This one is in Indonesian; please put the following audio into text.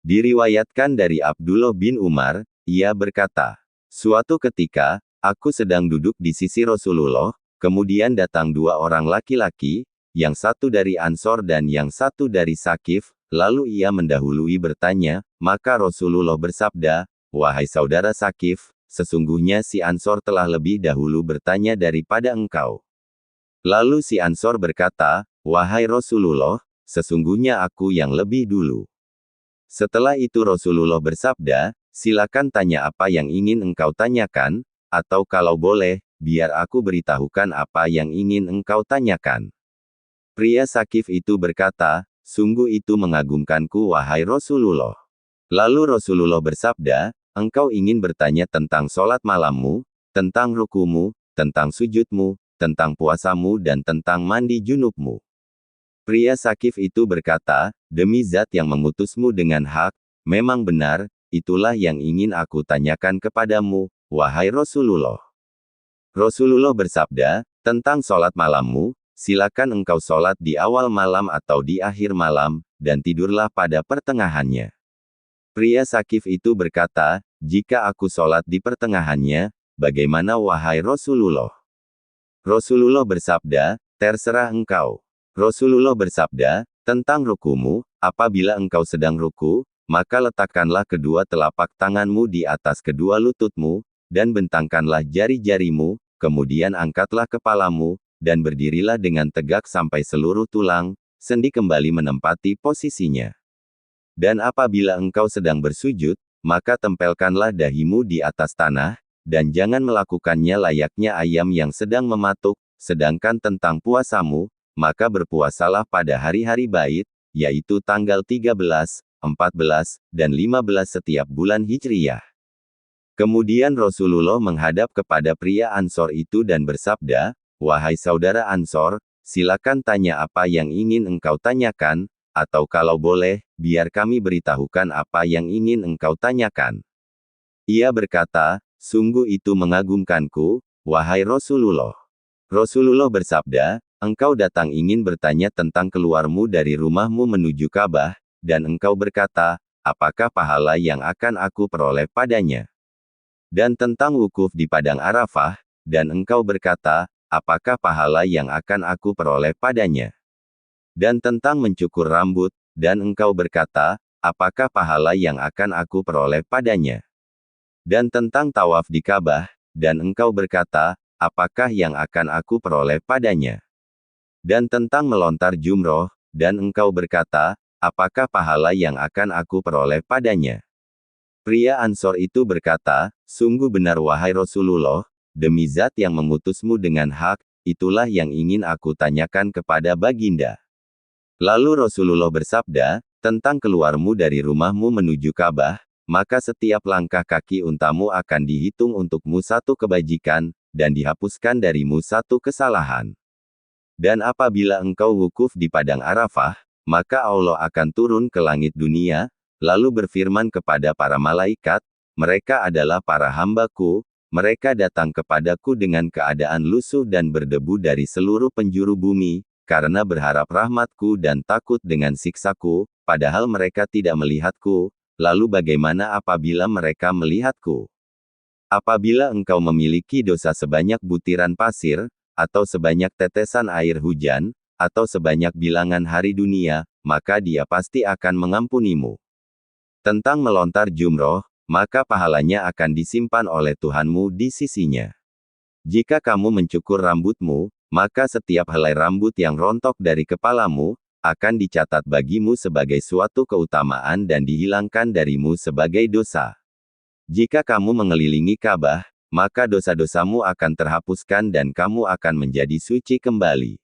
Diriwayatkan dari Abdullah bin Umar, ia berkata, suatu ketika, aku sedang duduk di sisi Rasulullah, kemudian datang dua orang laki-laki, yang satu dari Ansor dan yang satu dari Sakif, lalu ia mendahului bertanya, maka Rasulullah bersabda, wahai saudara Sakif, sesungguhnya si Ansor telah lebih dahulu bertanya daripada engkau. Lalu si Ansor berkata, wahai Rasulullah, sesungguhnya aku yang lebih dulu. Setelah itu Rasulullah bersabda, silakan tanya apa yang ingin engkau tanyakan, atau kalau boleh, biar aku beritahukan apa yang ingin engkau tanyakan. Pria Sakif itu berkata, sungguh itu mengagumkanku wahai Rasulullah. Lalu Rasulullah bersabda, engkau ingin bertanya tentang sholat malammu, tentang rukumu, tentang sujudmu, tentang puasamu dan tentang mandi junubmu. Pria Sakif itu berkata, demi zat yang mengutusmu dengan hak, memang benar, itulah yang ingin aku tanyakan kepadamu, wahai Rasulullah. Rasulullah bersabda, tentang sholat malammu, silakan engkau sholat di awal malam atau di akhir malam, dan tidurlah pada pertengahannya. Pria Sakif itu berkata, jika aku sholat di pertengahannya, bagaimana wahai Rasulullah? Rasulullah bersabda, terserah engkau. Rasulullah bersabda, tentang rukumu, apabila engkau sedang ruku, maka letakkanlah kedua telapak tanganmu di atas kedua lututmu, dan bentangkanlah jari-jarimu, kemudian angkatlah kepalamu, dan berdirilah dengan tegak sampai seluruh tulang, sendi kembali menempati posisinya. Dan apabila engkau sedang bersujud, maka tempelkanlah dahimu di atas tanah, dan jangan melakukannya layaknya ayam yang sedang mematuk, sedangkan tentang puasamu, maka berpuasalah pada hari-hari bait, yaitu tanggal 13, 14, dan 15 setiap bulan Hijriyah. Kemudian Rasulullah menghadap kepada pria Ansor itu dan bersabda, wahai saudara Ansor, silakan tanya apa yang ingin engkau tanyakan, atau kalau boleh, biar kami beritahukan apa yang ingin engkau tanyakan. Ia berkata, sungguh itu mengagumkanku, wahai Rasulullah. Rasulullah bersabda, engkau datang ingin bertanya tentang keluarmu dari rumahmu menuju Ka'bah, dan engkau berkata, apakah pahala yang akan aku peroleh padanya? Dan tentang wukuf di Padang Arafah, dan engkau berkata, apakah pahala yang akan aku peroleh padanya? Dan tentang mencukur rambut, dan engkau berkata, apakah pahala yang akan aku peroleh padanya? Dan tentang tawaf di Ka'bah, dan engkau berkata, apakah yang akan aku peroleh padanya? Dan tentang melontar jumroh, dan engkau berkata, apakah pahala yang akan aku peroleh padanya? Pria Ansor itu berkata, sungguh benar wahai Rasulullah, demi zat yang mengutusmu dengan hak, itulah yang ingin aku tanyakan kepada baginda. Lalu Rasulullah bersabda, tentang keluarmu dari rumahmu menuju Ka'bah, maka setiap langkah kaki untamu akan dihitung untukmu satu kebajikan, dan dihapuskan darimu satu kesalahan. Dan apabila engkau wukuf di Padang Arafah, maka Allah akan turun ke langit dunia, lalu berfirman kepada para malaikat, mereka adalah para hamba-Ku, mereka datang kepadaku dengan keadaan lusuh dan berdebu dari seluruh penjuru bumi, karena berharap rahmat-Ku dan takut dengan siksa-Ku, padahal mereka tidak melihat-Ku, lalu bagaimana apabila mereka melihat-Ku? Apabila engkau memiliki dosa sebanyak butiran pasir, atau sebanyak tetesan air hujan, atau sebanyak bilangan hari dunia, maka Dia pasti akan mengampunimu. Tentang melontar jumroh, maka pahalanya akan disimpan oleh Tuhanmu di sisinya. Jika kamu mencukur rambutmu, maka setiap helai rambut yang rontok dari kepalamu, akan dicatat bagimu sebagai suatu keutamaan dan dihilangkan darimu sebagai dosa. Jika kamu mengelilingi Ka'bah, maka dosa-dosamu akan terhapuskan dan kamu akan menjadi suci kembali.